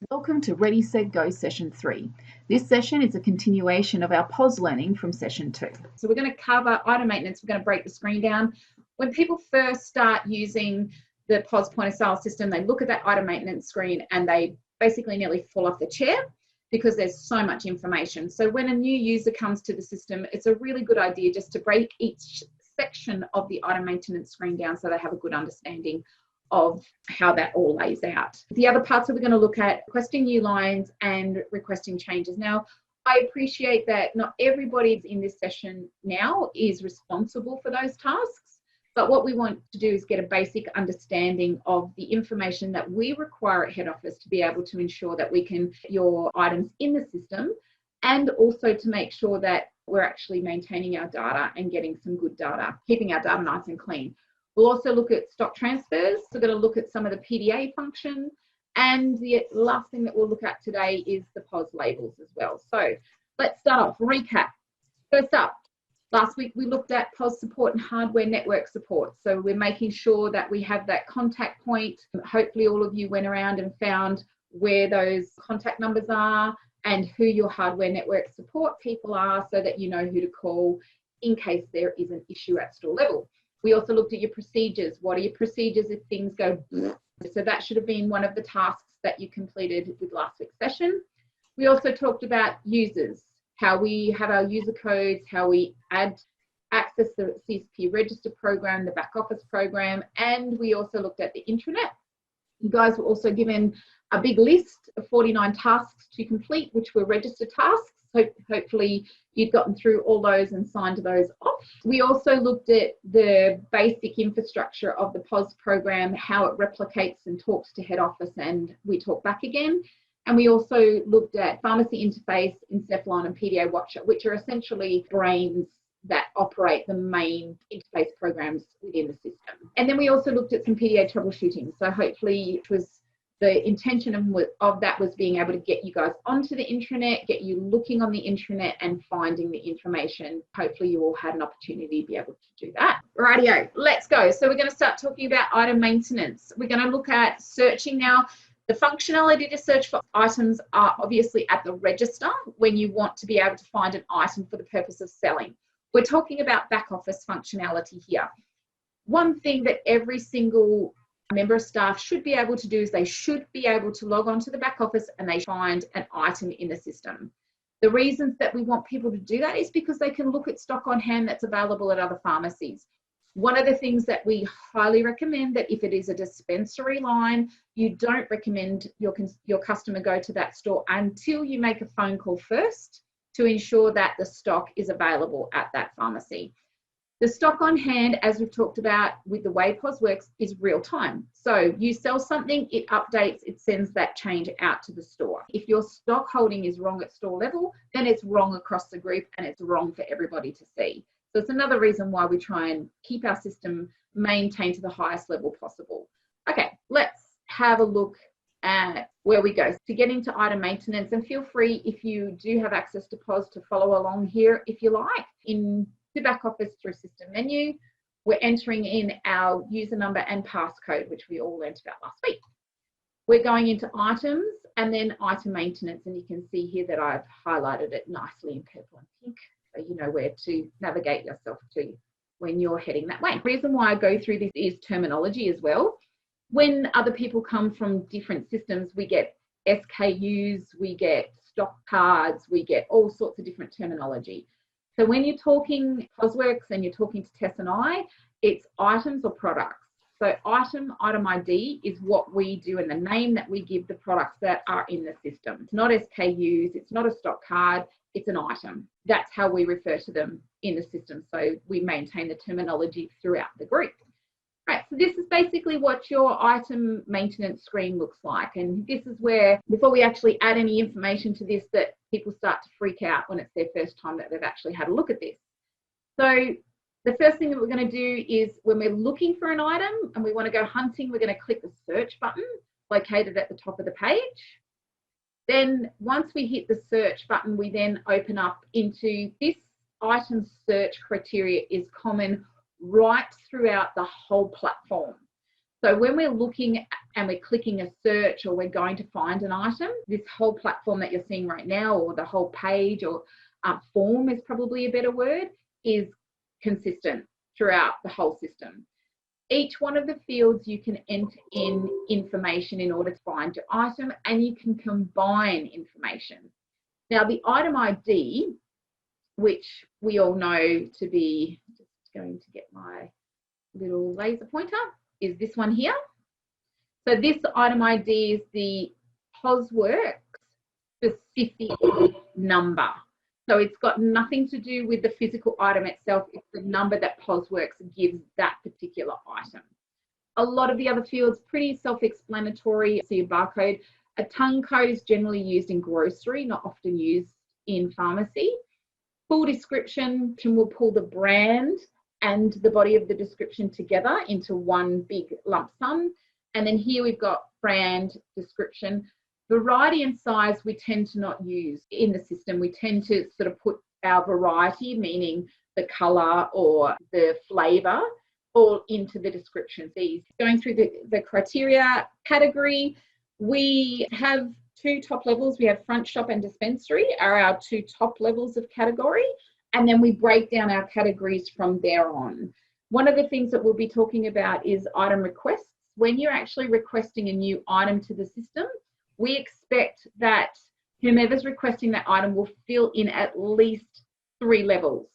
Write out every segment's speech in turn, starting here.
Welcome to Ready, Set, Go Session 3. This session is a continuation of our POS learning from Session 2. So we're going to cover item maintenance. We're going to break the screen down. When people first start using the POS point of sale system, they look at that item maintenance screen and they basically nearly fall off the chair because there's so much information. So when a new user comes to the system, it's a really good idea just to break each section of the item maintenance screen down so they have a good understanding of how that all lays out. The other parts that we're going to look at, requesting new lines and requesting changes. Now, I appreciate that not everybody in this session now is responsible for those tasks, but what we want to do is get a basic understanding of the information that we require at head office to be able to ensure that we can get your items in the system, and also to make sure that we're actually maintaining our data and getting some good data, keeping our data nice and clean. We'll also look at stock transfers. We're going to look at some of the PDA function. And the last thing that we'll look at today is the POS labels as well. So let's start off, recap. First up, last week we looked at POS support and hardware network support. So we're making sure that we have that contact point. Hopefully all of you went around and found where those contact numbers are and who your hardware network support people are so that you know who to call in case there is an issue at store level. We also looked at your procedures. What are your procedures if things go? So that should have been one of the tasks that you completed with last week's session. We also talked about users, how we have our user codes, how we access the CSP register program, the Backoffice program, and we also looked at the intranet. You guys were also given a big list of 49 tasks to complete, which were register tasks. Hopefully you've gotten through all those and signed those off. We also looked at the basic infrastructure of the POS program, how it replicates and talks to head office, and we talk back again. And we also looked at pharmacy interface, Incephalon and PDA Watcher, which are essentially brains that operate the main interface programs within the system. And then we also looked at some PDA troubleshooting. So hopefully it was the intention of that was being able to get you guys onto the intranet, get you looking on the intranet and finding the information. Hopefully you all had an opportunity to be able to do that. Rightio, let's go. So we're going to start talking about item maintenance. We're going to look at searching now. The functionality to search for items are obviously at the register when you want to be able to find an item for the purpose of selling. We're talking about back office functionality here. One thing that every single member of staff should be able to do is they should be able to log on to the back office and they find an item in the system. The reasons that we want people to do that is because they can look at stock on hand that's available at other pharmacies. One of the things that we highly recommend that if it is a dispensary line, you don't recommend your customer go to that store until you make a phone call first to ensure that the stock is available at that pharmacy. The stock on hand, as we've talked about with the way POS works, is real time. So you sell something, it updates, it sends that change out to the store. If your stock holding is wrong at store level, then it's wrong across the group and it's wrong for everybody to see. So it's another reason why we try and keep our system maintained to the highest level possible. Okay, let's have a look at where we go. To get into item maintenance, and feel free if you do have access to POS to follow along here if you like. In the back office through system menu, we're entering in our user number and passcode, which we all learned about last week. We're going into items and then item maintenance, and you can see here that I've highlighted it nicely in purple and pink, so you know where to navigate yourself to when you're heading that way. The reason why I go through this is terminology as well. When other people come from different systems, we get SKUs, we get stock cards, we get all sorts of different terminology. So when you're talking POSWorks and you're talking to Tess and I, it's items or products. So item ID is what we do and the name that we give the products that are in the system. It's not SKUs, it's not a stock card, it's an item. That's how we refer to them in the system. So we maintain the terminology throughout the group. Right, so this is basically what your item maintenance screen looks like. And this is where, before we actually add any information to this, that people start to freak out when it's their first time that they've actually had a look at this. So the first thing that we're going to do is when we're looking for an item and we want to go hunting, we're going to click the search button located at the top of the page. Then once we hit the search button, we then open up into this item search criteria is common right throughout the whole platform. So when we're looking and we're clicking a search or we're going to find an item, this whole platform that you're seeing right now, or the whole page, or form is probably a better word, is consistent throughout the whole system. Each one of the fields you can enter in information in order to find your item, and you can combine information. Now the item ID, which we all know to be, just going to get my little laser pointer, is this one here. So this item ID is the POSWorks specific number. So it's got nothing to do with the physical item itself. It's the number that POSWorks gives that particular item. A lot of the other fields, pretty self-explanatory. So your barcode. A tongue code is generally used in grocery, not often used in pharmacy. Full description will pull the brand and the body of the description together into one big lump sum. And then here we've got brand, description. Variety and size we tend to not use in the system. We tend to sort of put our variety, meaning the colour or the flavour, all into the description. These going through the criteria category, we have two top levels. We have front shop and dispensary are our two top levels of category. And then we break down our categories from there on. One of the things that we'll be talking about is item requests. When you're actually requesting a new item to the system, we expect that whomever's requesting that item will fill in at least 3 levels.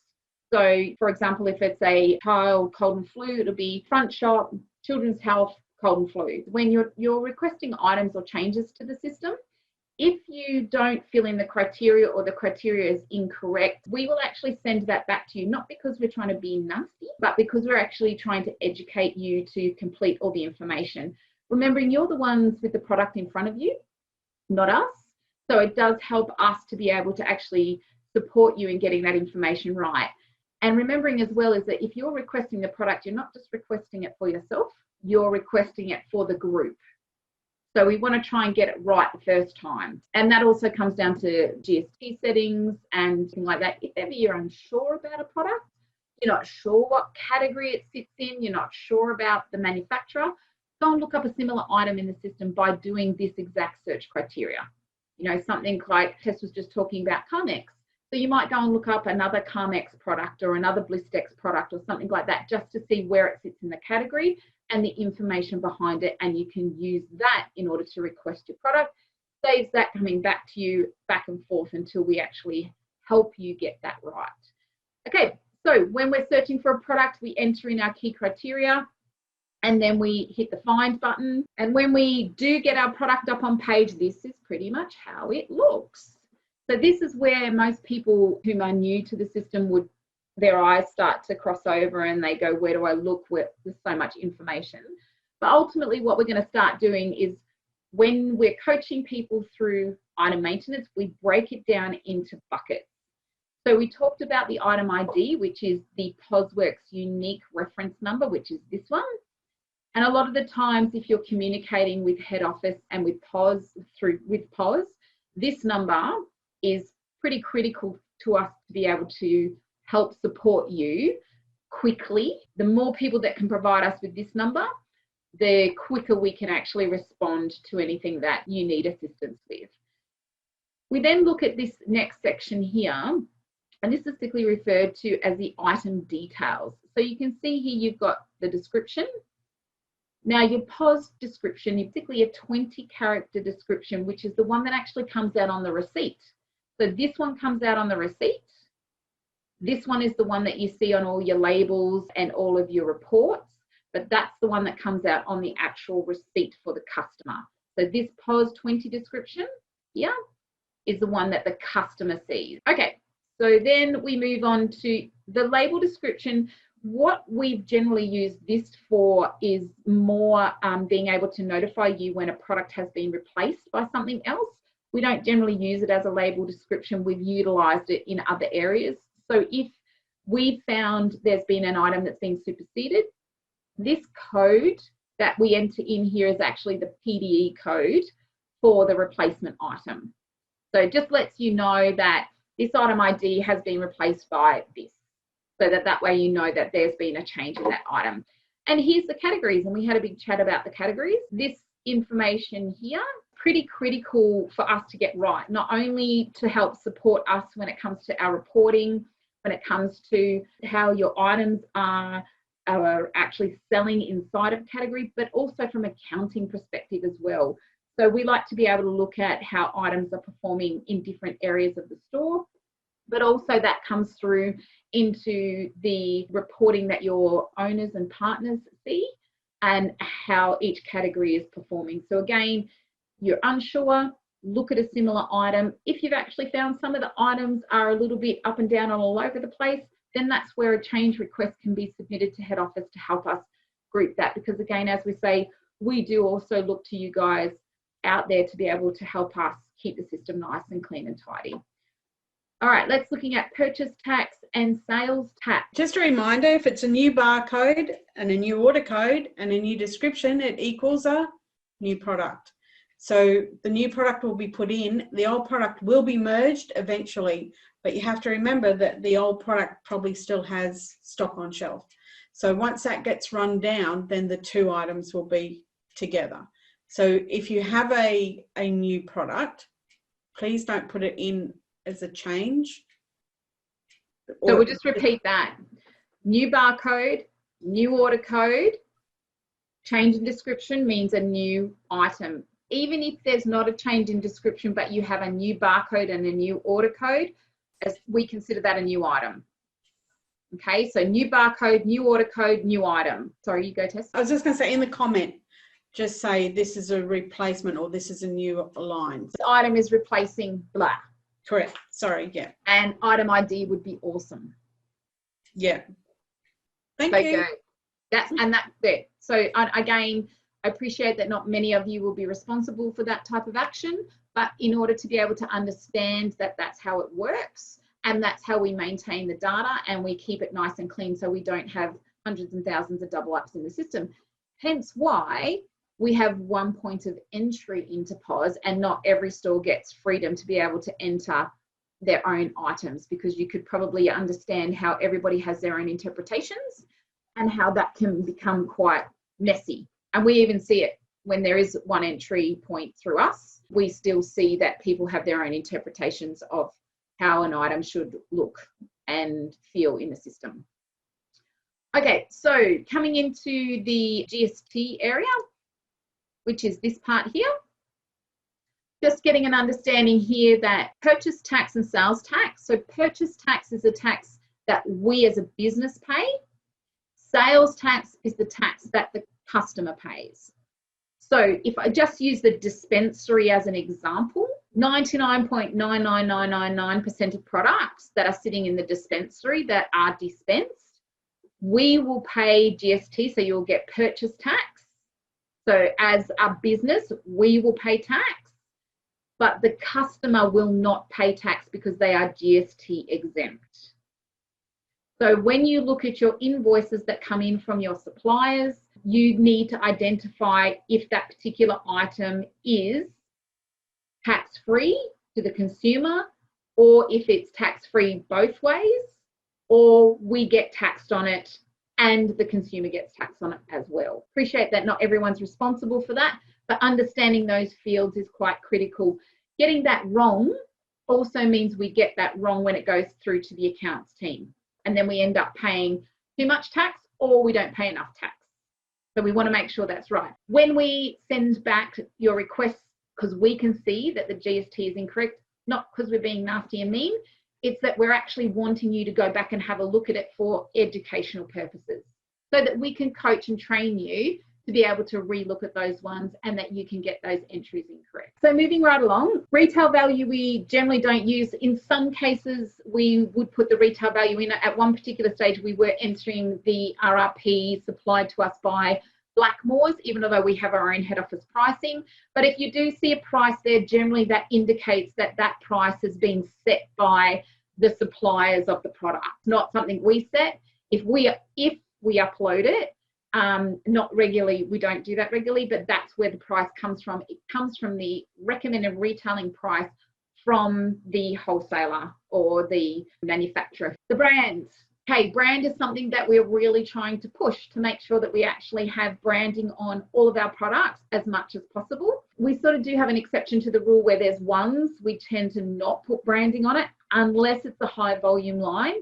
So, for example, if it's a child cold and flu, it'll be front shop, children's health, cold and flu. When you're requesting items or changes to the system, if you don't fill in the criteria or the criteria is incorrect, we will actually send that back to you, not because we're trying to be nasty, but because we're actually trying to educate you to complete all the information. Remembering you're the ones with the product in front of you, not us. So it does help us to be able to actually support you in getting that information right. And remembering as well is that if you're requesting the product, you're not just requesting it for yourself, you're requesting it for the group. So we want to try and get it right the first time. And that also comes down to GST settings and things like that. If ever you're unsure about a product, you're not sure what category it sits in, you're not sure about the manufacturer, go and look up a similar item in the system by doing this exact search criteria. You know, something like Tess was just talking about Carmex. So you might go and look up another Carmex product or another Blistex product or something like that, just to see where it sits in the category and the information behind it, and you can use that in order to request your product. Saves that coming back to you back and forth until we actually help you get that right. Okay, so when we're searching for a product, we enter in our key criteria and then we hit the find button. And when we do get our product up on page, this is pretty much how it looks. So this is where most people whom are new to the system would, their eyes start to cross over and they go, where do I look? Where there's so much information. But ultimately what we're going to start doing is when we're coaching people through item maintenance, we break it down into buckets. So we talked about the item ID, which is the POSWorks unique reference number, which is this one. And a lot of the times if you're communicating with head office and with POS, with POS, this number is pretty critical to us to be able to help support you quickly. The more people that can provide us with this number, the quicker we can actually respond to anything that you need assistance with. We then look at this next section here, and this is typically referred to as the item details. So you can see here you've got the description. Now your POS description, you've particularly a 20-character description, which is the one that actually comes out on the receipt. So this one comes out on the receipt. This one is the one that you see on all your labels and all of your reports, but that's the one that comes out on the actual receipt for the customer. So this POS 20 description here is the one that the customer sees. Okay, so then we move on to the label description. What we've generally used this for is more being able to notify you when a product has been replaced by something else. We don't generally use it as a label description. We've utilised it in other areas. So if we found there's been an item that's been superseded, this code that we enter in here is actually the PDE code for the replacement item. So it just lets you know that this item ID has been replaced by this, so that way you know that there's been a change in that item. And here's the categories, and we had a big chat about the categories. This information here, pretty critical for us to get right, not only to help support us when it comes to our reporting, when it comes to how your items are actually selling inside of a category, but also from an accounting perspective as well. So we like to be able to look at how items are performing in different areas of the store, but also that comes through into the reporting that your owners and partners see and how each category is performing. So again, you're unsure, look at a similar item. If you've actually found some of the items are a little bit up and down and all over the place, then that's where a change request can be submitted to head office to help us group that. Because again, as we say, we do also look to you guys out there to be able to help us keep the system nice and clean and tidy. All right, let's looking at purchase tax and sales tax. Just a reminder, if it's a new barcode and a new order code and a new description, it equals a new product. So the new product will be put in, the old product will be merged eventually, but you have to remember that the old product probably still has stock on shelf. So once that gets run down, then the two items will be together. So if you have a new product, please don't put it in as a change. So we'll just repeat that. New barcode, new order code, change in description means a new item. Even if there's not a change in description, but you have a new barcode and a new order code, as we consider that a new item. Okay, so new barcode, new order code, new item. Sorry, you go, Tess. I was just going to say in the comment, just say this is a replacement or this is a new line. The item is replacing blah. Correct. Sorry, yeah. And item ID would be awesome. Yeah. Thank you. That's it. So again, I appreciate that not many of you will be responsible for that type of action, but in order to be able to understand that that's how it works and that's how we maintain the data and we keep it nice and clean so we don't have hundreds and thousands of double ups in the system. Hence why we have one point of entry into POS and not every store gets freedom to be able to enter their own items, because you could probably understand how everybody has their own interpretations and how that can become quite messy. And we even see it when there is one entry point through us. We still see that people have their own interpretations of how an item should look and feel in the system. Okay, so coming into the GST area, which is this part here, just getting an understanding here that purchase tax and sales tax. So purchase tax is a tax that we as a business pay. Sales tax is the tax that the customer pays. So if I just use the dispensary as an example, 99.99999% of products that are sitting in the dispensary that are dispensed, we will pay GST, so you'll get purchase tax. So as a business, we will pay tax, but the customer will not pay tax because they are GST exempt. So when you look at your invoices that come in from your suppliers, you need to identify if that particular item is tax-free to the consumer, or if it's tax-free both ways, or we get taxed on it and the consumer gets taxed on it as well. Appreciate that not everyone's responsible for that, but understanding those fields is quite critical. Getting that wrong also means we get that wrong when it goes through to the accounts team. And then we end up paying too much tax or we don't pay enough tax. So we want to make sure that's right. When we send back your requests, because we can see that the GST is incorrect, not because we're being nasty and mean, it's that we're actually wanting you to go back and have a look at it for educational purposes so that we can coach and train you to be able to re-look at those ones and that you can get those entries incorrect. So moving right along, retail value we generally don't use. In some cases, we would put the retail value in. At one particular stage, we were entering the RRP supplied to us by Blackmores, even though we have our own head office pricing. But if you do see a price there, generally that indicates that that price has been set by the suppliers of the product, not something we set. If we upload it, not regularly, we don't do that regularly, but that's where the price comes from. It comes from the recommended retailing price from the wholesaler or the manufacturer. The brands, Okay, brand is something that we're really trying to push to make sure that we actually have branding on all of our products as much as possible. We sort of do have an exception to the rule where there's ones, we tend to not put branding on it unless it's a high volume line.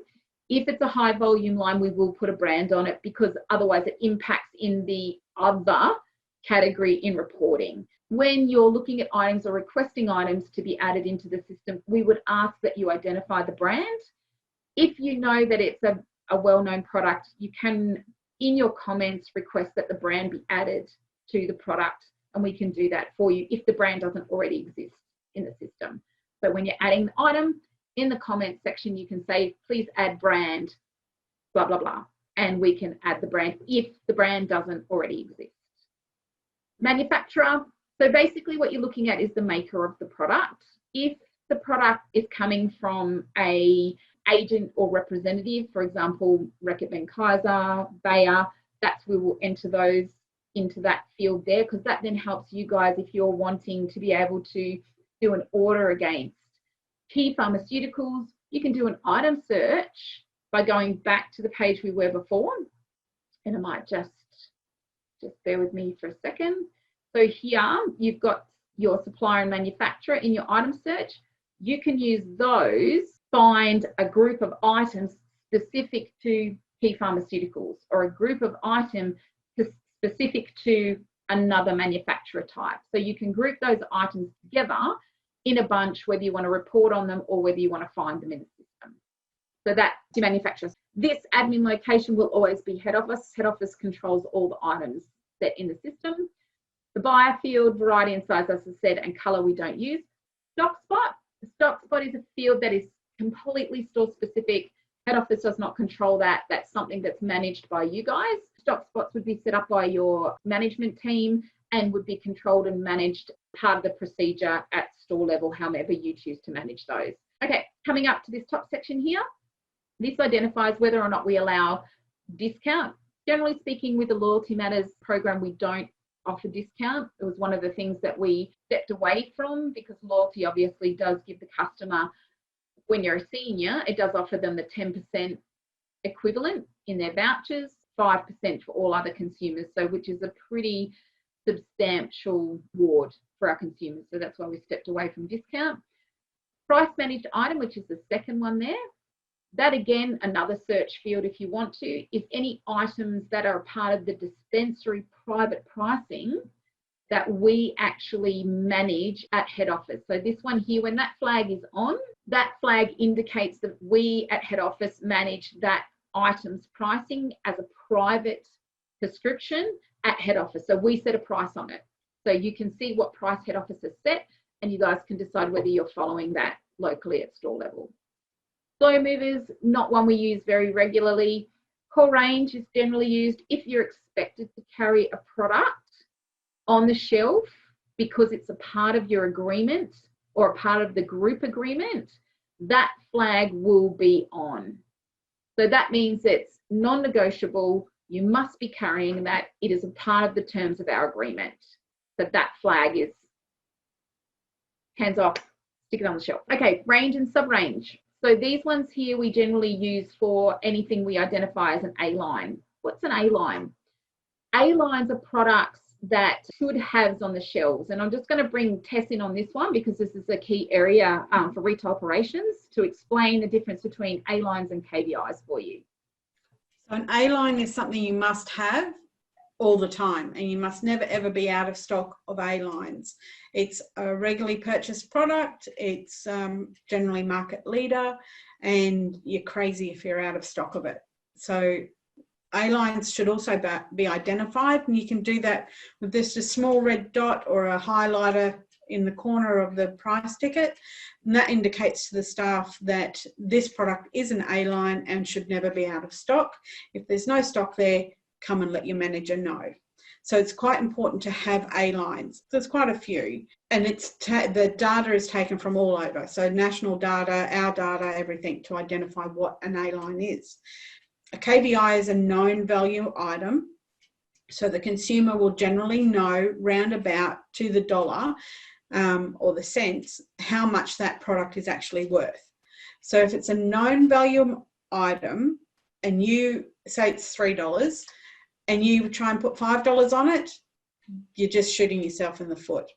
If it's a high volume line, we will put a brand on it because otherwise it impacts in the other category in reporting. When you're looking at items or requesting items to be added into the system, we would ask that you identify the brand. If you know that it's a well-known product, you can, in your comments, request that the brand be added to the product, and we can do that for you if the brand doesn't already exist in the system. So when you're adding the item, in the comments section, you can say, please add brand, blah, blah, blah, and we can add the brand if the brand doesn't already exist. Manufacturer. So basically what you're looking at is the maker of the product. If the product is coming from a agent or representative, for example, Reckitt Benckiser, Bayer, that's we will enter those into that field there, because that then helps you guys if you're wanting to be able to do an order against key pharmaceuticals. You can do an item search by going back to the page we were before, and I might just bear with me for a second. So here you've got your supplier and manufacturer in your item search. You can use those, find a group of items specific to key pharmaceuticals or a group of items specific to another manufacturer type. So you can group those items together in a bunch, whether you want to report on them or whether you want to find them in the system. So that's your manufacturer. This admin location will always be head office. Head office controls all the items set in the system. The buyer field, variety and size, as I said, and color we don't use. Stock spot. The stock spot is a field that is completely store specific. Head office does not control that. That's something that's managed by you guys. Stock spots would be set up by your management team and would be controlled and managed part of the procedure at store level, however you choose to manage those. Okay, coming up to this top section here, this identifies whether or not we allow discount. Generally speaking, with the Loyalty Matters program, we don't offer discount. It was one of the things that we stepped away from because loyalty obviously does give the customer, when you're a senior, it does offer them the 10% equivalent in their vouchers, 5% for all other consumers, so which is a pretty substantial reward for our consumers. So that's why we stepped away from discount. Price managed item, which is the second one there. That again, another search field if you want to, is any items that are a part of the dispensary private pricing that we actually manage at head office. So this one here, when that flag is on, that flag indicates that we at head office manage that item's pricing as a private prescription at head office. So we set a price on it. So you can see what price head office has set, and you guys can decide whether you're following that locally at store level. Slow movers, not one we use very regularly. Core range is generally used if you're expected to carry a product on the shelf because it's a part of your agreement or a part of the group agreement, that flag will be on. So that means it's non-negotiable. You must be carrying that. It is a part of the terms of our agreement. So that flag is hands off, stick it on the shelf. Okay, range and sub-range. So these ones here we generally use for anything we identify as an A-line. What's an A-line? A-lines are products that should haves on the shelves. And I'm just going to bring Tess in on this one because this is a key area for retail operations to explain the difference between A-lines and KVIs for you. So an A-line is something you must have all the time, and you must never ever be out of stock of A-lines. It's a regularly purchased product, it's generally market leader, and you're crazy if you're out of stock of it. So A-lines should also be identified, and you can do that with just a small red dot or a highlighter in the corner of the price ticket, and that indicates to the staff that this product is an A-line and should never be out of stock. If there's no stock there, come and let your manager know. So it's quite important to have A-lines. There's quite a few, and the data is taken from all over. So national data, our data, everything to identify what an A-line is. A KVI is a known value item. So the consumer will generally know roundabout to the dollar or the cents how much that product is actually worth. So if it's a known value item, and you say it's $3 and you try and put $5 on it, you're just shooting yourself in the foot.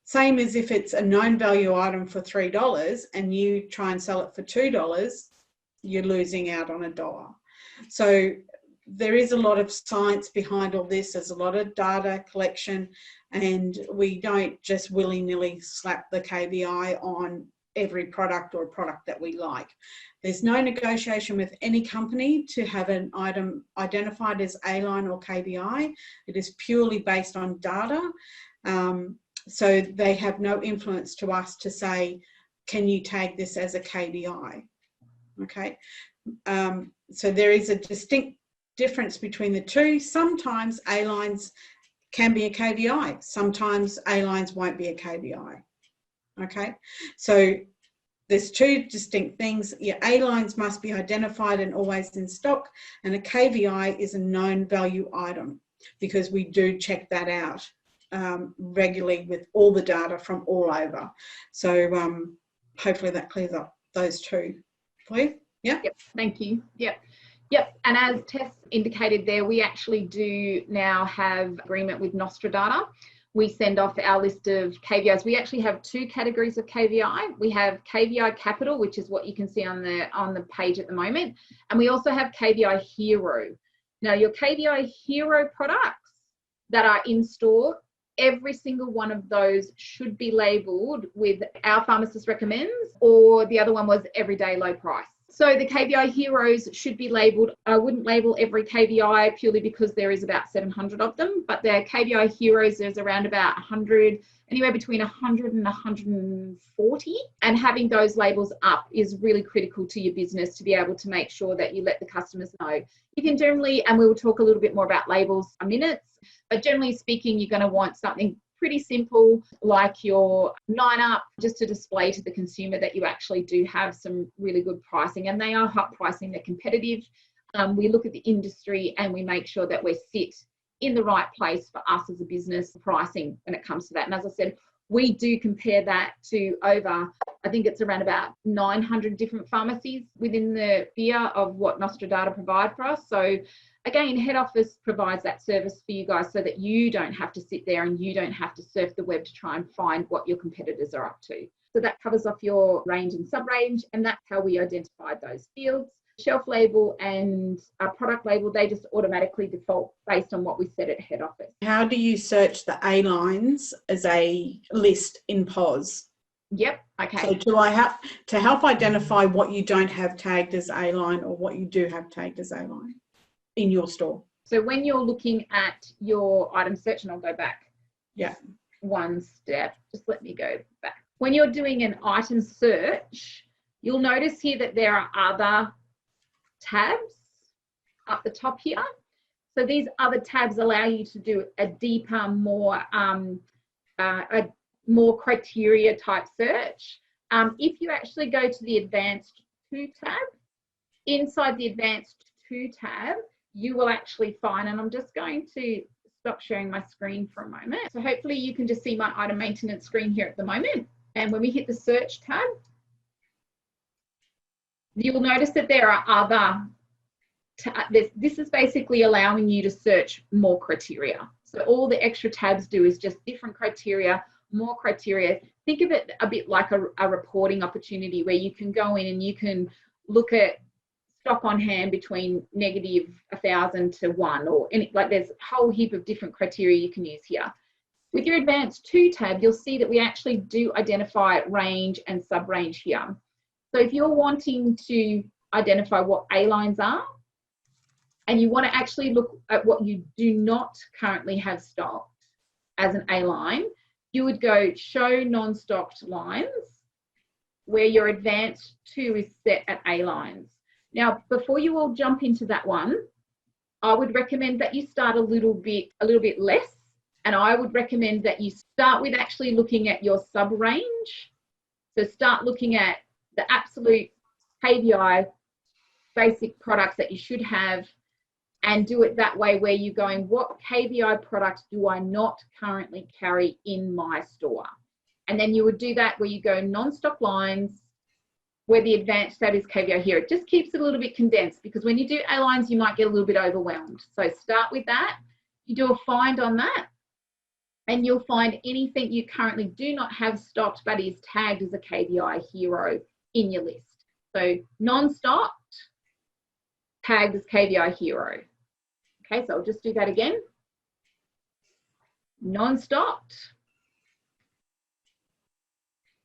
Same as if it's a known value item for $3 and you try and sell it for $2, you're losing out on $1. So there is a lot of science behind all this. There's a lot of data collection, and we don't just willy-nilly slap the KVI on every product or product that we like. There's no negotiation with any company to have an item identified as A-line or KVI. It is purely based on data. So they have no influence to us to say, can you tag this as a KVI? Okay. So there is a distinct difference between the two. Sometimes A-lines can be a KVI. Sometimes A-lines won't be a KVI. Okay. So there's two distinct things. Your A-lines must be identified and always in stock, and a KVI is a known value item, because we do check that out regularly with all the data from all over. So hopefully that clears up those two for you. Yeah. Yep. Thank you. Yep. Yep. And as Tess indicated there, we actually do now have agreement with Nostradata. We send off our list of KVIs. We actually have two categories of KVI. We have KVI Capital, which is what you can see on the page at the moment. And we also have KVI Hero. Now, your KVI Hero products that are in store, every single one of those should be labelled with our pharmacist recommends, or the other one was everyday low price. So the KVI Heroes should be labelled. I wouldn't label every KVI purely because there is about 700 of them, but the KVI Heroes, there's around about 100, anywhere between 100 and 140. And having those labels up is really critical to your business to be able to make sure that you let the customers know. You can generally, and we will talk a little bit more about labels in minutes, but generally speaking, you're going to want something pretty simple like your 9-up, just to display to the consumer that you actually do have some really good pricing, and they are hot pricing, they're competitive. We look at the industry and we make sure that we sit in the right place for us as a business pricing when it comes to that. And as I said, we do compare that to over, I think it's around about 900 different pharmacies within the sphere of what Nostradata provide for us. So again, head office provides that service for you guys so that you don't have to sit there and you don't have to surf the web to try and find what your competitors are up to. So that covers off your range and sub-range, and that's how we identified those fields. Shelf label and a product label, they just automatically default based on what we set at head office. How do you search the A-lines as a list in POS? Yep. Okay. So do I have to help identify what you don't have tagged as A-line or what you do have tagged as A-line in your store? So when you're looking at your item search, and I'll go back one step, just let me go back. When you're doing an item search, you'll notice here that there are other tabs up the top here. So these other tabs allow you to do a deeper, more criteria type search. If you actually go to the Advanced 2 tab, inside the Advanced 2 tab, you will actually find, and I'm just going to stop sharing my screen for a moment. So hopefully you can just see my item maintenance screen here at the moment. And when we hit the search tab, you'll notice that there are other, this is basically allowing you to search more criteria. So all the extra tabs do is just different criteria, more criteria. Think of it a bit like a reporting opportunity where you can go in and you can look at stock on hand between -1,000 to 1, or any, like there's a whole heap of different criteria you can use here. With your Advanced 2 tab, you'll see that we actually do identify range and sub-range here. So if you're wanting to identify what A-lines are, and you want to actually look at what you do not currently have stocked as an A-line, you would go show non-stocked lines, where your Advanced 2 is set at A-lines. Now, before you all jump into that one, I would recommend that you start a little bit less, and I would recommend that you start with actually looking at your sub-range. So start looking at the absolute KVI basic products that you should have, and do it that way, where you're going, what KVI products do I not currently carry in my store? And then you would do that where you go non-stock lines, where the advanced tab is KVI here. It just keeps it a little bit condensed, because when you do A-lines, you might get a little bit overwhelmed. So start with that. You do a find on that, and you'll find anything you currently do not have stocked but is tagged as a KVI hero in your list. So non-stocked, tagged as KVI hero. Okay, so I'll just do that again. Non-stocked,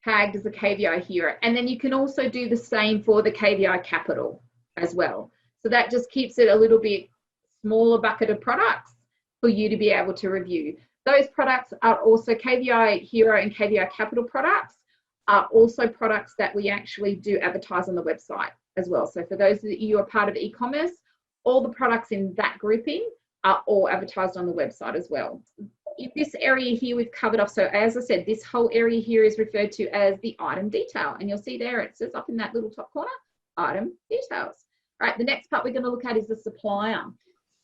tagged as a KVI hero. And then you can also do the same for the KVI capital as well. So that just keeps it a little bit smaller bucket of products for you to be able to review. Those products are also KVI hero and KVI capital products are also products that we actually do advertise on the website as well. So for those of you who are part of e-commerce, all the products in that grouping are all advertised on the website as well. In this area here, we've covered off. So as I said, this whole area here is referred to as the item detail. And you'll see there, it says up in that little top corner, item details. All right, the next part we're going to look at is the supplier.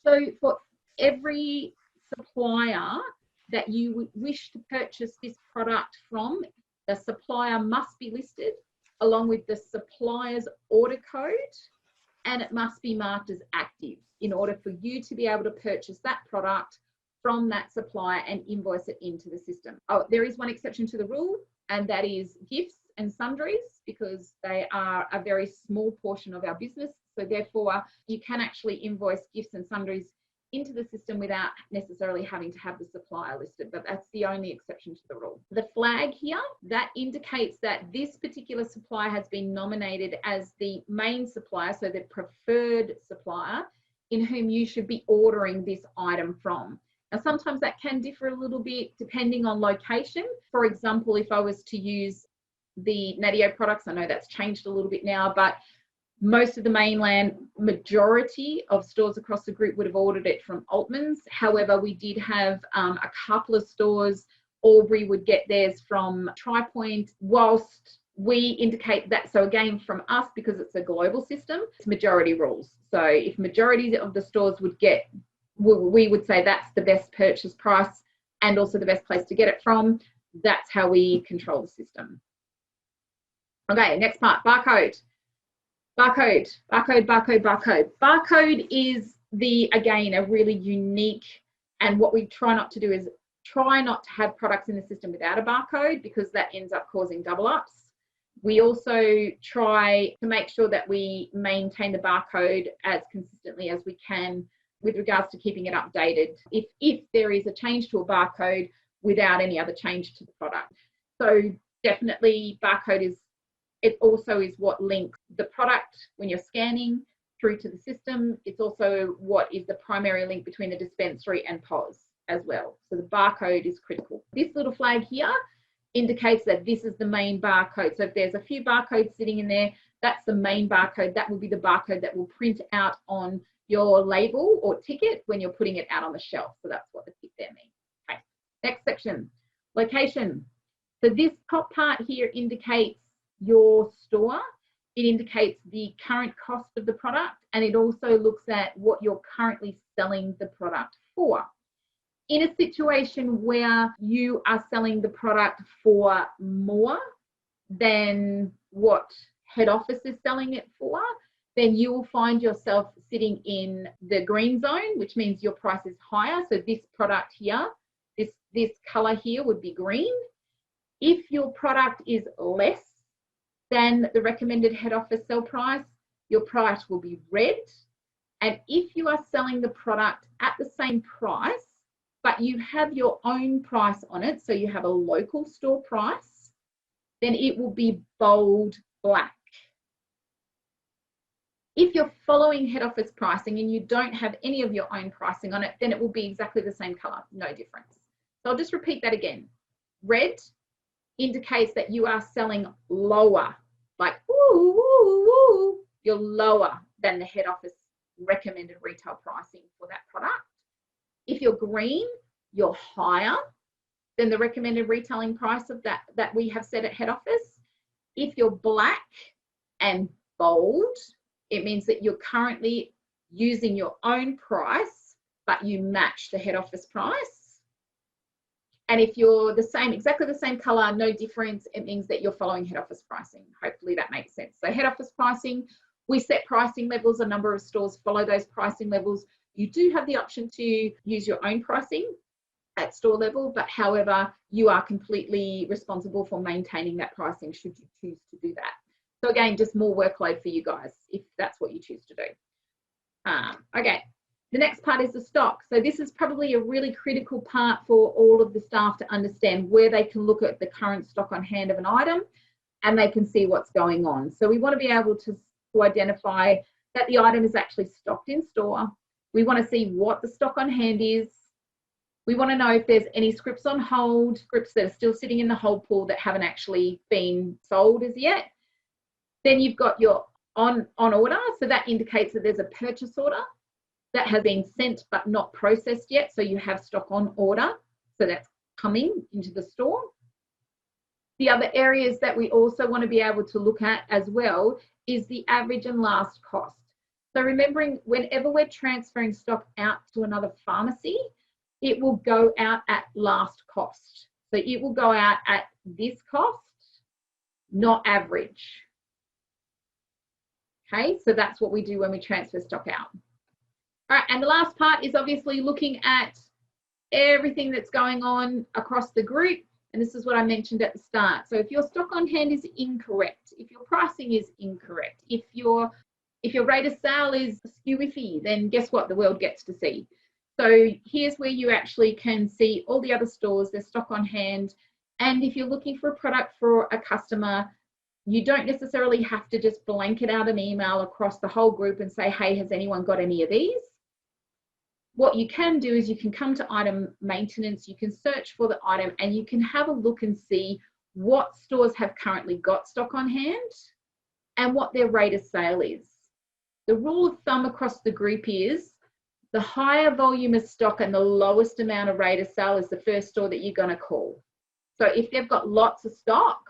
So for every supplier that you would wish to purchase this product from, the supplier must be listed along with the supplier's order code, and it must be marked as active in order for you to be able to purchase that product from that supplier and invoice it into the system. Oh, there is one exception to the rule, and that is gifts and sundries, because they are a very small portion of our business. So therefore, you can actually invoice gifts and sundries into the system without necessarily having to have the supplier listed, but that's the only exception to the rule. The flag here, that indicates that this particular supplier has been nominated as the main supplier, so the preferred supplier in whom you should be ordering this item from. Now, sometimes that can differ a little bit depending on location. For example, if I was to use the Natio products, I know that's changed a little bit now, but most of the mainland, majority of stores across the group would have ordered it from Altman's. However, we did have a couple of stores. Albury would get theirs from TriPoint, whilst we indicate that. So again, from us, because it's a global system, it's majority rules. So if majority of the stores would get, we would say that's the best purchase price and also the best place to get it from. That's how we control the system. Okay, next part, barcode. Barcode, barcode, barcode, barcode. Barcode is again, a really unique, and what we try not to do is try not to have products in the system without a barcode, because that ends up causing double ups. We also try to make sure that we maintain the barcode as consistently as we can with regards to keeping it updated if there is a change to a barcode without any other change to the product. So definitely barcode it also is what links the product when you're scanning through to the system. It's also what is the primary link between the dispensary and POS as well. So the barcode is critical. This little flag here indicates that this is the main barcode. So if there's a few barcodes sitting in there, that's the main barcode. That will be the barcode that will print out on your label or ticket when you're putting it out on the shelf. So that's what the tick there means. Okay, next section, location. So this top part here indicates your store. It indicates the current cost of the product, and it also looks at what you're currently selling the product for. In a situation where you are selling the product for more than what head office is selling it for, then you will find yourself sitting in the green zone, which means your price is higher. So this product here, this color here would be green. If your product is less than the recommended head office sell price, your price will be red. And if you are selling the product at the same price, but you have your own price on it, so you have a local store price, then it will be bold black. If you're following head office pricing and you don't have any of your own pricing on it, then it will be exactly the same color, no difference. So I'll just repeat that again. Red indicates that you are selling lower, like woo, woo, woo, you're lower than the head office recommended retail pricing for that product. If you're green, you're higher than the recommended retailing price of that we have set at head office. If you're black and bold, it means that you're currently using your own price, but you match the head office price. And if you're the same, exactly the same color, no difference, it means that you're following head office pricing. Hopefully that makes sense. So head office pricing, we set pricing levels. A number of stores follow those pricing levels. You do have the option to use your own pricing at store level, but however, you are completely responsible for maintaining that pricing should you choose to do that. So again, just more workload for you guys if that's what you choose to do. Okay, the next part is the stock. So this is probably a really critical part for all of the staff to understand, where they can look at the current stock on hand of an item and they can see what's going on. So we want to be able to identify that the item is actually stocked in store. We want to see what the stock on hand is. We want to know if there's any scripts on hold, scripts that are still sitting in the hold pool that haven't actually been sold as yet. Then you've got your on order. So that indicates that there's a purchase order that has been sent but not processed yet. So you have stock on order. So that's coming into the store. The other areas that we also want to be able to look at as well is the average and last cost. So remembering, whenever we're transferring stock out to another pharmacy, it will go out at last cost. So it will go out at this cost, not average. Okay, so that's what we do when we transfer stock out. All right, and the last part is obviously looking at everything that's going on across the group. And this is what I mentioned at the start. So if your stock on hand is incorrect, if your pricing is incorrect, if your rate of sale is skew-iffy, then guess what? The world gets to see. So here's where you actually can see all the other stores, their stock on hand. And if you're looking for a product for a customer, you don't necessarily have to just blanket out an email across the whole group and say, hey, has anyone got any of these? What you can do is you can come to item maintenance, you can search for the item, and you can have a look and see what stores have currently got stock on hand and what their rate of sale is. The rule of thumb across the group is the higher volume of stock and the lowest amount of rate of sale is the first store that you're going to call. So if they've got lots of stock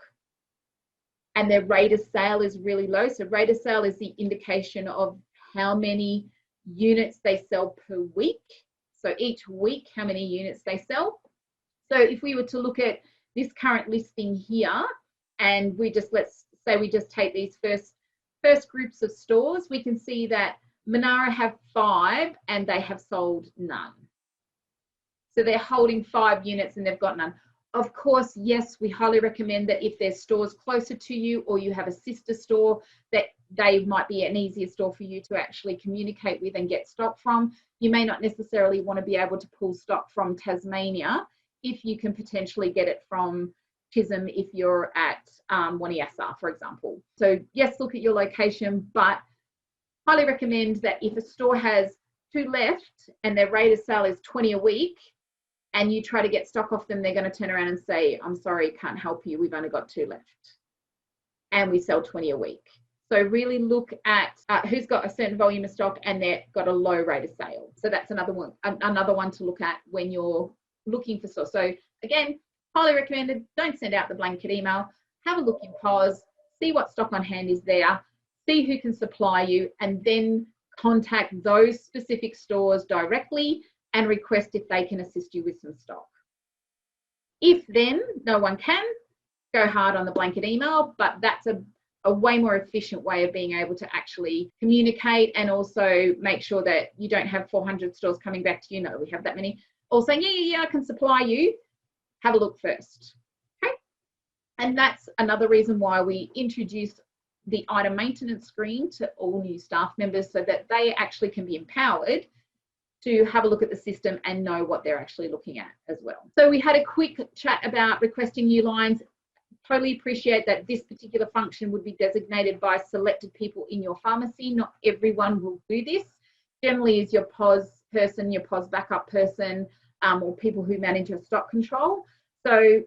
and their rate of sale is really low, so rate of sale is the indication of how many units they sell per week. So each week, how many units they sell. So if we were to look at this current listing here, and let's say we just take these first groups of stores, we can see that Monara have 5 and they have sold none. So they're holding 5 units and they've got none. Of course, yes, we highly recommend that if there's stores closer to you or you have a sister store, that they might be an easier store for you to actually communicate with and get stock from. You may not necessarily want to be able to pull stock from Tasmania if you can potentially get it from Chisholm if you're at Waniasa, for example. So yes, look at your location, but highly recommend that if a store has 2 left and their rate of sale is 20 a week, and you try to get stock off them, they're going to turn around and say, I'm sorry, can't help you. We've only got 2 left. And we sell 20 a week. So really look at who's got a certain volume of stock and they've got a low rate of sale. So that's another one to look at when you're looking for stores. So again, highly recommended. Don't send out the blanket email. Have a look in POS, see what stock on hand is there, see who can supply you, and then contact those specific stores directly and request if they can assist you with some stock. If then no one can, go hard on the blanket email, but that's a way more efficient way of being able to actually communicate and also make sure that you don't have 400 stores coming back to you. No, we have that many. All saying, yeah, I can supply you. Have a look first. Okay. And that's another reason why we introduce the item maintenance screen to all new staff members so that they actually can be empowered to have a look at the system and know what they're actually looking at as well. So we had a quick chat about requesting new lines. Totally appreciate that this particular function would be designated by selected people in your pharmacy. Not everyone will do this. Generally is your POS person, your POS backup person, or people who manage your stock control. So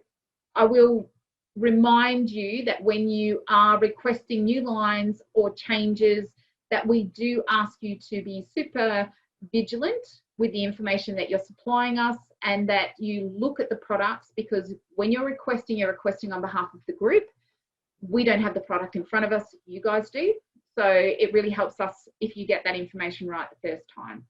I will remind you that when you are requesting new lines or changes, that we do ask you to be super vigilant with the information that you're supplying us, and that you look at the products, because when you're requesting on behalf of the group. We don't have the product in front of us, you guys do. So it really helps us if you get that information right the first time.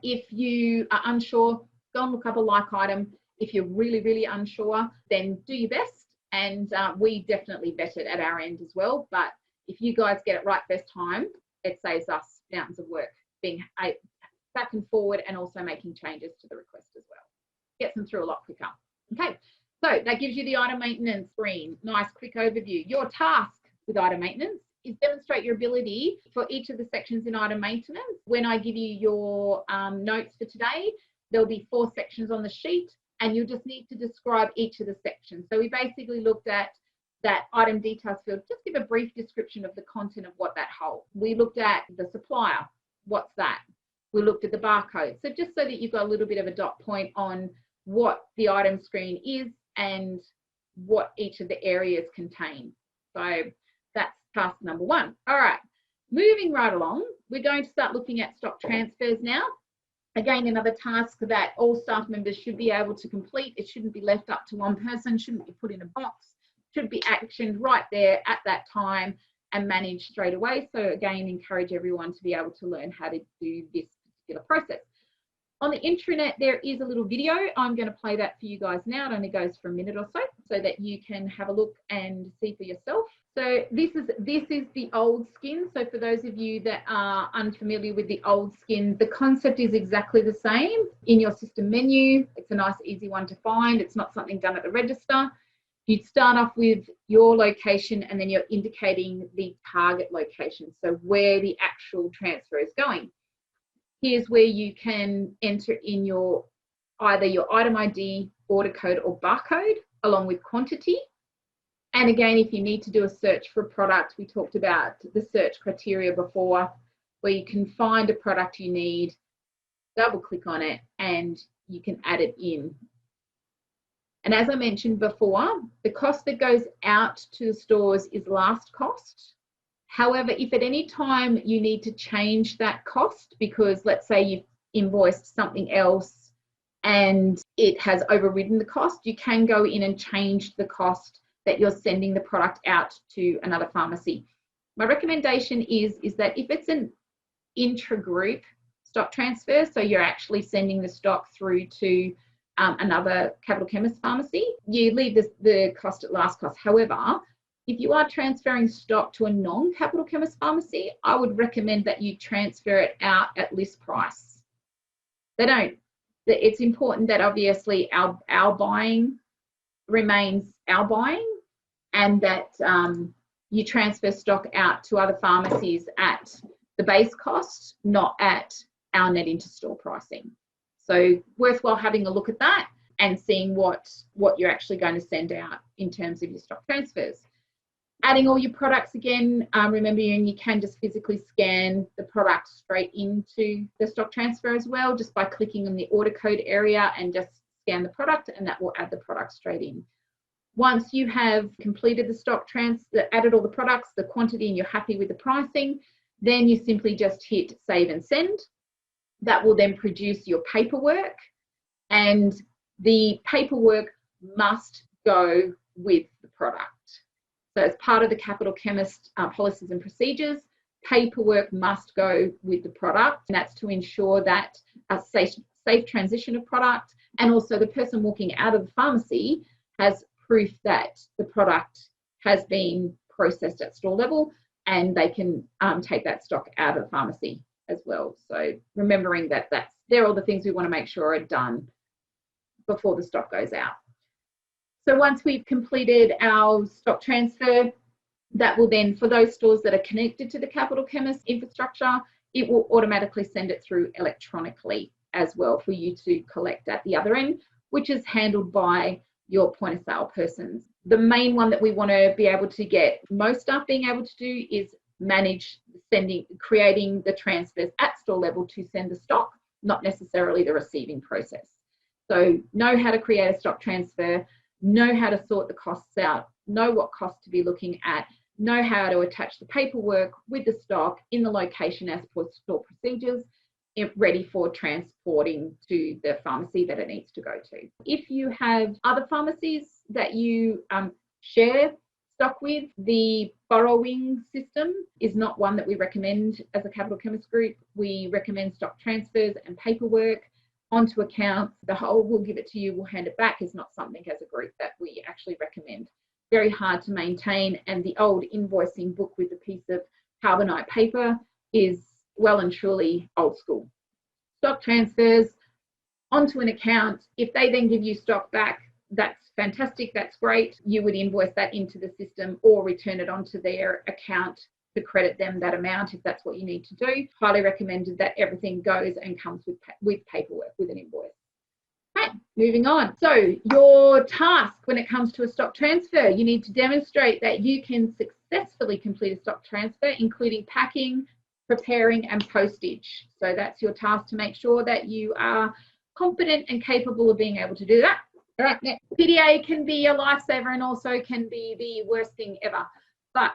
If you are unsure, go and look up a like item. If you're really, really unsure, then do your best. And we definitely vet it at our end as well. But if you guys get it right first time, it saves us mountains of work being back and forward and also making changes to the request as well. Gets them through a lot quicker. Okay, so that gives you the item maintenance screen. Nice quick overview. Your task with item maintenance is demonstrate your ability for each of the sections in item maintenance. When I give you your notes for today, there'll be 4 sections on the sheet, and you just need to describe each of the sections. So we basically looked at that item details field. Just give a brief description of the content of what that holds. We looked at the supplier. What's that? We looked at the barcode. So just so that you've got a little bit of a dot point on what the item screen is and what each of the areas contain. So that's task number 1. All right, moving right along, we're going to start looking at stock transfers now. Again, another task that all staff members should be able to complete. It shouldn't be left up to one person, shouldn't be put in a box, should be actioned right there at that time and managed straight away. So again, encourage everyone to be able to learn how to do this particular process. On the intranet, there is a little video. I'm going to play that for you guys now. It only goes for a minute or so that you can have a look and see for yourself. So this is the old skin. So for those of you that are unfamiliar with the old skin, the concept is exactly the same in your system menu. It's a nice, easy one to find. It's not something done at the register. You'd start off with your location and then you're indicating the target location. So where the actual transfer is going. Here's where you can enter in your either your item ID, order code or barcode along with quantity. And again, if you need to do a search for a product, we talked about the search criteria before, where you can find a product you need, double click on it and you can add it in. And as I mentioned before, the cost that goes out to the stores is last cost. However, if at any time you need to change that cost, because let's say you've invoiced something else and it has overridden the cost, you can go in and change the cost that you're sending the product out to another pharmacy. My recommendation is that if it's an intra-group stock transfer, so you're actually sending the stock through to another Capital Chemist pharmacy, you leave the cost at last cost. However, if you are transferring stock to a non-Capital Chemist pharmacy, I would recommend that you transfer it out at list price. It's important that obviously our buying remains our buying and that you transfer stock out to other pharmacies at the base cost, not at our net into-store pricing. So worthwhile having a look at that and seeing what you're actually going to send out in terms of your stock transfers. Adding all your products again, remembering you can just physically scan the product straight into the stock transfer as well, just by clicking on the order code area and just scan the product, and that will add the product straight in. Once you have completed the stock transfer, added all the products, the quantity, and you're happy with the pricing, then you simply just hit save and send. That will then produce your paperwork, and the paperwork must go with the product. So as part of the Capital Chemist policies and procedures, paperwork must go with the product, and that's to ensure that a safe transition of product, and also the person walking out of the pharmacy has proof that the product has been processed at store level and they can take that stock out of the pharmacy as well. So remembering that they're all the things we want to make sure are done before the stock goes out. So once we've completed our stock transfer, that will then, for those stores that are connected to the Capital Chemist infrastructure, it will automatically send it through electronically as well for you to collect at the other end, which is handled by your point of sale persons. The main one that we want to be able to get most staff being able to do is manage creating the transfers at store level to send the stock, not necessarily the receiving process. So know how to create a stock transfer, know how to sort the costs out, know what costs to be looking at, know how to attach the paperwork with the stock in the location as per store procedures, ready for transporting to the pharmacy that it needs to go to. If you have other pharmacies that you share stock with, the borrowing system is not one that we recommend as a Capital Chemist group. We recommend stock transfers and paperwork. onto accounts, the whole we'll give it to you, we'll hand it back is not something as a group that we actually recommend. Very hard to maintain, and the old invoicing book with a piece of carbonite paper is well and truly old school. Stock transfers onto an account, if they then give you stock back, that's fantastic, that's great. You would invoice that into the system or return it onto their account to credit them that amount if that's what you need to do. Highly recommended that everything goes and comes with paperwork, with an invoice. Right, moving on. So your task when it comes to a stock transfer, you need to demonstrate that you can successfully complete a stock transfer, including packing, preparing and postage. So that's your task, to make sure that you are competent and capable of being able to do that. All right, next. PDA can be a lifesaver and also can be the worst thing ever, but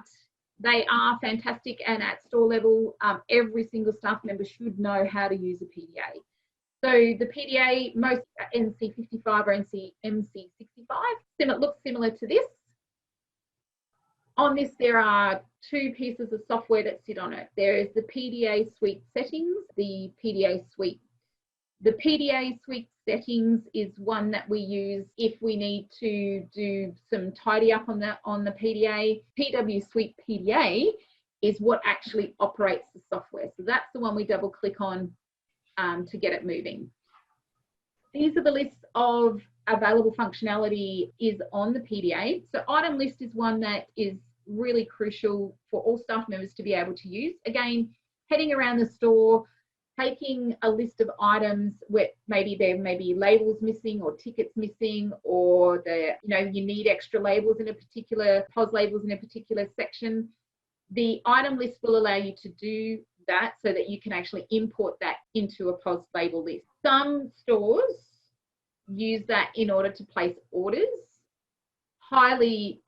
they are fantastic, and at store level, every single staff member should know how to use a PDA. So the PDA, most NC55 or MC65, it looks similar to this. On this, there are two pieces of software that sit on it. There is the PDA suite settings, the PDA suite. The PDA suite settings is one that we use if we need to do some tidy up on the PDA. PW Suite PDA is what actually operates the software. So that's the one we double click on to get it moving. These are the lists of available functionality is on the PDA. So item list is one that is really crucial for all staff members to be able to use. Again, heading around the store, taking a list of items where maybe there may be labels missing or tickets missing, or you need extra labels in a particular, POS labels in a particular section. The item list will allow you to do that so that you can actually import that into a POS label list. Some stores use that in order to place orders. Highly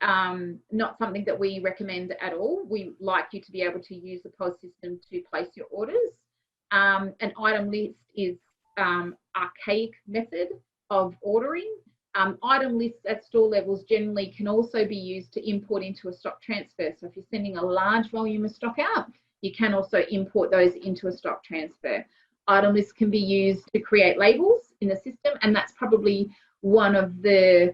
not something that we recommend at all. We like you to be able to use the POS system to place your orders. An item list is archaic method of ordering. Item lists at store levels generally can also be used to import into a stock transfer. So if you're sending a large volume of stock out, you can also import those into a stock transfer. Item lists can be used to create labels in the system, and that's probably one of the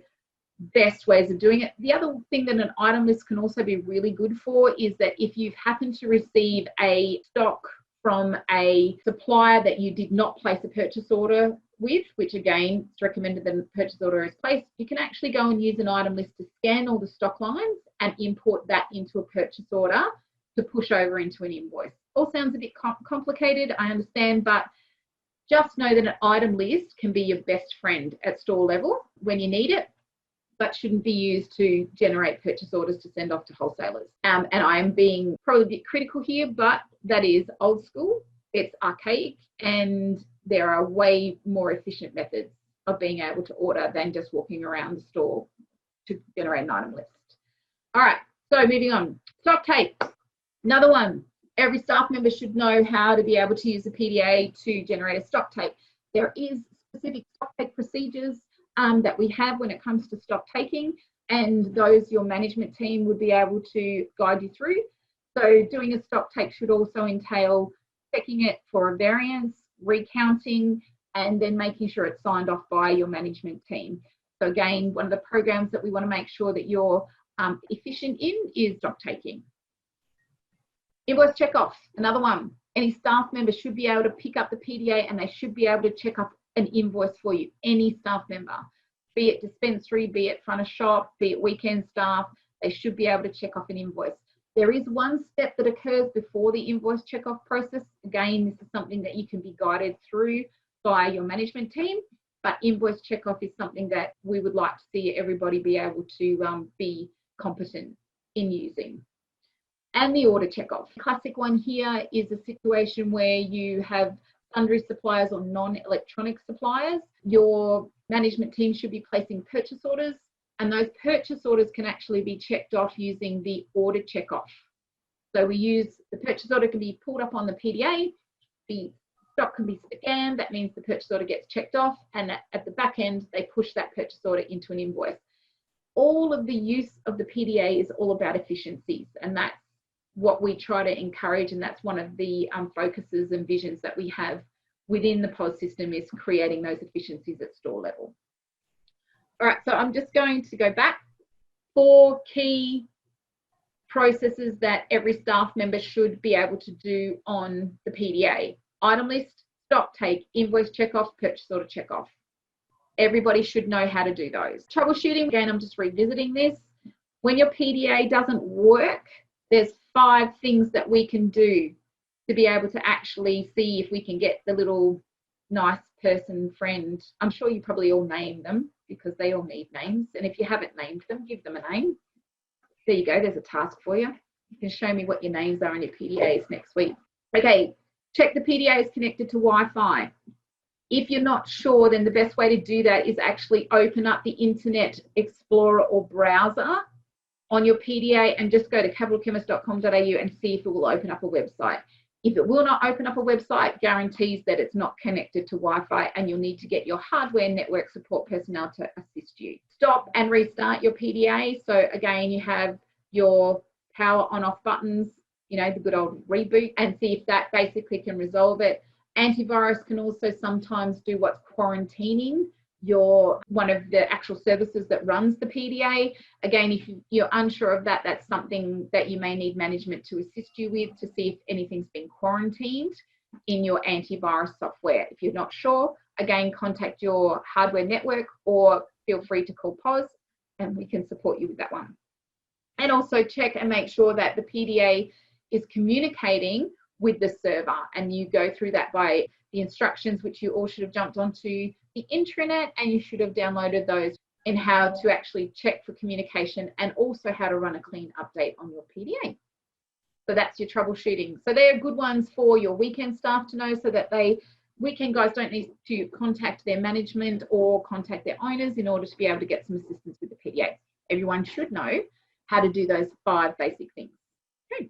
best ways of doing it. The other thing that an item list can also be really good for is that if you've happened to receive a stock from a supplier that you did not place a purchase order with, which again, it's recommended that a purchase order is placed, you can actually go and use an item list to scan all the stock lines and import that into a purchase order to push over into an invoice. All sounds a bit complicated, I understand, but just know that an item list can be your best friend at store level when you need it, but shouldn't be used to generate purchase orders to send off to wholesalers. And I am being probably a bit critical here, but that is old school, it's archaic, and there are way more efficient methods of being able to order than just walking around the store to generate an item list. All right, so moving on. Stock take, another one. Every staff member should know how to be able to use the PDA to generate a stock take. There is specific stock take procedures that we have when it comes to stock taking, and those your management team would be able to guide you through. So doing a stock take should also entail checking it for a variance, recounting, and then making sure it's signed off by your management team. So again, one of the programs that we want to make sure that you're efficient in is stock taking. Invoice checkoff, another one. Any staff member should be able to pick up the PDA and they should be able to check up an invoice for you, any staff member, be it dispensary, be it front of shop, be it weekend staff, they should be able to check off an invoice. There is one step that occurs before the invoice checkoff process. Again, this is something that you can be guided through by your management team, but invoice checkoff is something that we would like to see everybody be able to be competent in using. And the order checkoff. The classic one here is a situation where you have sundry suppliers or non-electronic suppliers. Your management team should be placing purchase orders, and those purchase orders can actually be checked off using the order checkoff. So we use the purchase order can be pulled up on the PDA, the stock can be scanned, that means the purchase order gets checked off, and at the back end, they push that purchase order into an invoice. All of the use of the PDA is all about efficiencies, and that's what we try to encourage, and that's one of the focuses and visions that we have within the POS system is creating those efficiencies at store level. All right, so I'm just going to go back. 4 key processes that every staff member should be able to do on the PDA. Item list, stock take, invoice checkoff, purchase order checkoff. Everybody should know how to do those. Troubleshooting, again, I'm just revisiting this. When your PDA doesn't work, there's 5 things that we can do to be able to actually see if we can get the little nice person friend. I'm sure you probably all name them because they all need names. And if you haven't named them, give them a name. There you go, there's a task for you. You can show me what your names are in your PDAs next week. Okay, check the PDA is connected to Wi-Fi. If you're not sure, then the best way to do that is actually open up the Internet Explorer or browser on your PDA and just go to capitalchemist.com.au and see if it will open up a website. If it will not open up a website, guarantees that it's not connected to Wi-Fi, and you'll need to get your hardware network support personnel to assist you. Stop and restart your PDA. So again, you have your power on off buttons, you know, the good old reboot, and see if that basically can resolve it. Antivirus can also sometimes do what's quarantining one of the actual services that runs the PDA. Again, if you're unsure of that, that's something that you may need management to assist you with to see if anything's been quarantined in your antivirus software. If you're not sure, again, contact your hardware network or feel free to call POS and we can support you with that one. And also check and make sure that the PDA is communicating with the server, and you go through that by the instructions, which you all should have jumped onto the intranet, and you should have downloaded those in how to actually check for communication and also how to run a clean update on your PDA. So that's your troubleshooting. So they're good ones for your weekend staff to know, so that weekend guys don't need to contact their management or contact their owners in order to be able to get some assistance with the PDA. Everyone should know how to do those 5 basic things. Okay.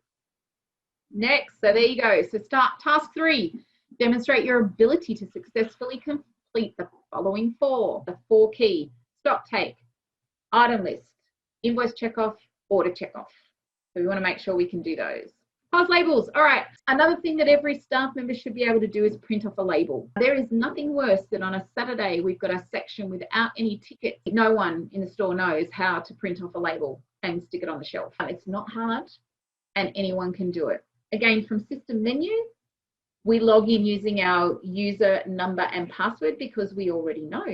Next, so there you go. So start task 3, demonstrate your ability to successfully complete the following 4, the 4 key: stock take, item list, invoice checkoff, order checkoff. So we want to make sure we can do those. POS labels. All right. Another thing that every staff member should be able to do is print off a label. There is nothing worse than on a Saturday we've got a section without any tickets. No one in the store knows how to print off a label and stick it on the shelf. It's not hard and anyone can do it. Again, from system menu, we log in using our user number and password because we already know,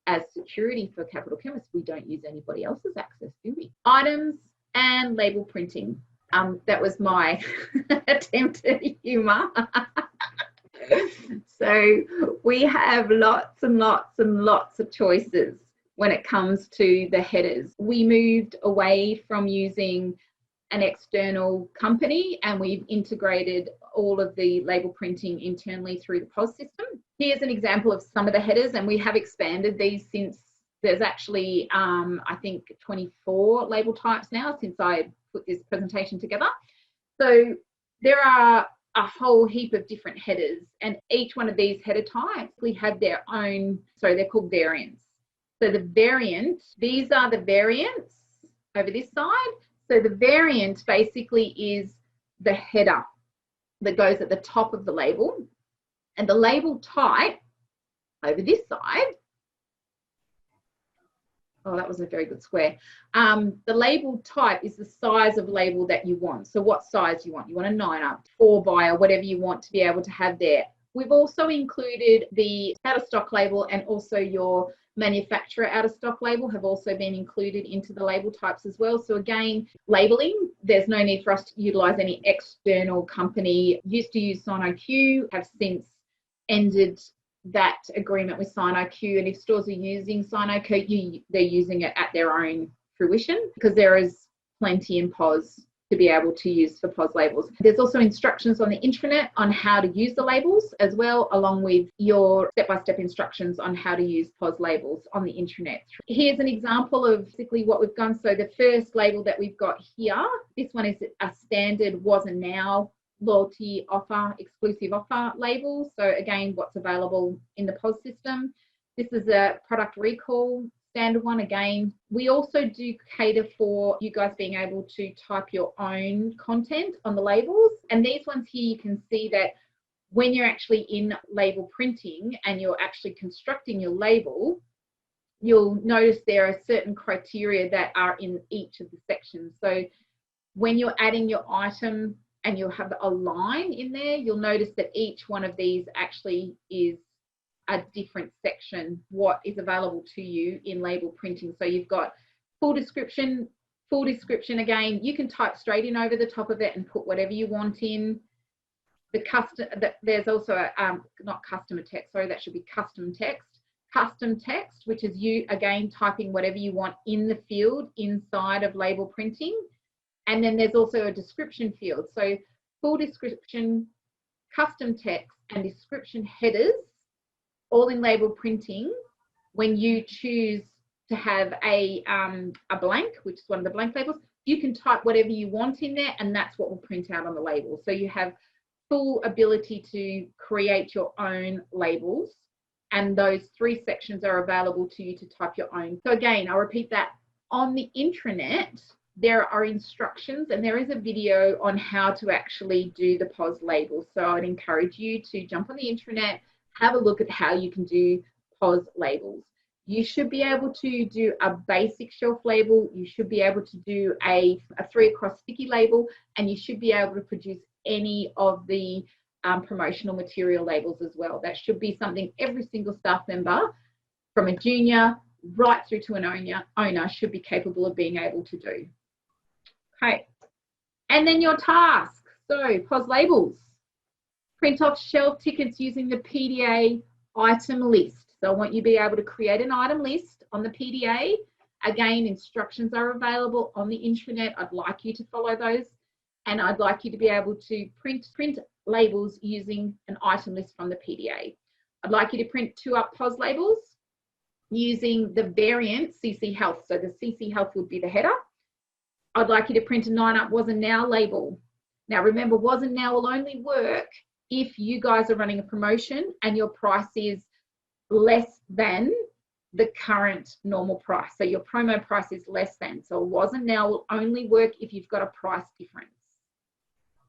as security for Capital Chemist, we don't use anybody else's access, do we? Items and label printing. That was my attempt at humour. So we have lots and lots and lots of choices when it comes to the headers. We moved away from using an external company and we've integrated all of the label printing internally through the POS system. Here's an example of some of the headers, and we have expanded these since there's actually, I think, 24 label types now since I put this presentation together. So there are a whole heap of different headers, and each one of these header types, we have their own, so they're called variants. So the variant, these are the variants over this side. So the variant basically is the header that goes at the top of the label, and the label type over this side, oh, that was a very good square. The label type is the size of label that you want. So what size you want? You want a 9-up, 4 by, or whatever you want to be able to have there. We've also included the out of stock label, and also your manufacturer out of stock label have also been included into the label types as well. So again, labeling, there's no need for us to utilize any external company. Used to use SignIQ, have since ended that agreement with SignIQ, and if stores are using SignIQ, they're using it at their own fruition, because there is plenty in POS to be able to use for POS labels. There's also instructions on the intranet on how to use the labels as well, along with your step-by-step instructions on how to use POS labels on the intranet. Here's an example of basically what we've done. So the first label that we've got here, this one is a standard was and now loyalty offer, exclusive offer label. So again, what's available in the POS system. This is a product recall standard one. Again, we also do cater for you guys being able to type your own content on the labels. And these ones here, you can see that when you're actually in label printing and you're actually constructing your label, you'll notice there are certain criteria that are in each of the sections. So when you're adding your item and you'll have a line in there, you'll notice that each one of these actually is a different section, what is available to you in label printing. So you've got full description again, you can type straight in over the top of it and put whatever you want in. There's also a, not customer text, sorry, that should be custom text. Custom text, which is you again typing whatever you want in the field inside of label printing. And then there's also a description field. So full description, custom text, and description headers, all in label printing. When you choose to have a blank, which is one of the blank labels, you can type whatever you want in there, and that's what will print out on the label. So you have full ability to create your own labels, and those 3 sections are available to you to type your own. So again, I'll repeat that. On the intranet, there are instructions, and there is a video on how to actually do the POS labels. So I'd encourage you to jump on the intranet, have a look at how you can do POS labels. You should be able to do a basic shelf label. You should be able to do a 3-across sticky label, and you should be able to produce any of the promotional material labels as well. That should be something every single staff member, from a junior right through to an owner, should be capable of being able to do. Okay, and then your tasks. So POS labels. Print off shelf tickets using the PDA item list. So I want you to be able to create an item list on the PDA. Again, instructions are available on the intranet. I'd like you to follow those. And I'd like you to be able to print labels using an item list from the PDA. I'd like you to print 2-up POS labels using the variant CC Health. So the CC Health would be the header. I'd like you to print a 9-up was and now label. Now remember, was and now will only work if you guys are running a promotion and your price is less than the current normal price. So your promo price is less than. So was and now will only work if you've got a price difference.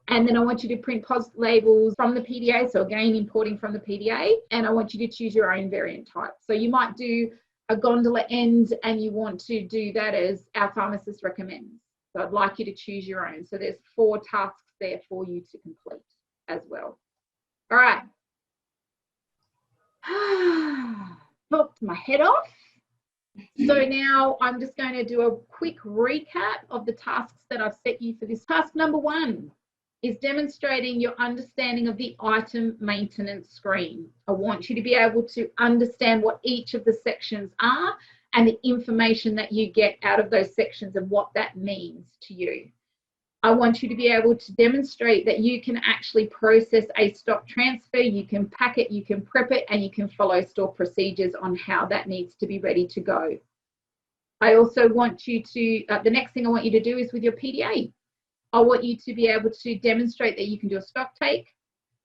And then I want you to print POS labels from the PDA. So again, importing from the PDA. And I want you to choose your own variant type. So you might do a gondola end and you want to do that as our pharmacist recommends. So I'd like you to choose your own. So there's 4 tasks there for you to complete as well. All right. Talked my head off. So now I'm just going to do a quick recap of the tasks that I've set you for this. Task number 1 is demonstrating your understanding of the item maintenance screen. I want you to be able to understand what each of the sections are and the information that you get out of those sections and what that means to you. I want you to be able to demonstrate that you can actually process a stock transfer, you can pack it, you can prep it, and you can follow store procedures on how that needs to be ready to go. I also want you to, the next thing I want you to do is with your PDA. I want you to be able to demonstrate that you can do a stock take,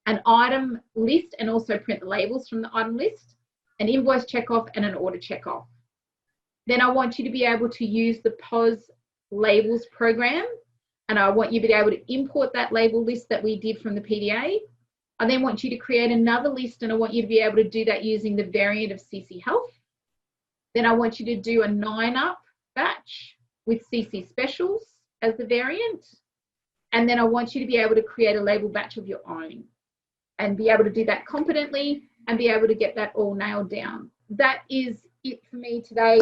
an item list, and also print the labels from the item list, an invoice checkoff, and an order checkoff. Then I want you to be able to use the POS Labels program, and I want you to be able to import that label list that we did from the PDA. I then want you to create another list, and I want you to be able to do that using the variant of CC Health. Then I want you to do a 9-up batch with CC Specials as the variant. And then I want you to be able to create a label batch of your own and be able to do that competently and be able to get that all nailed down. That is it for me today.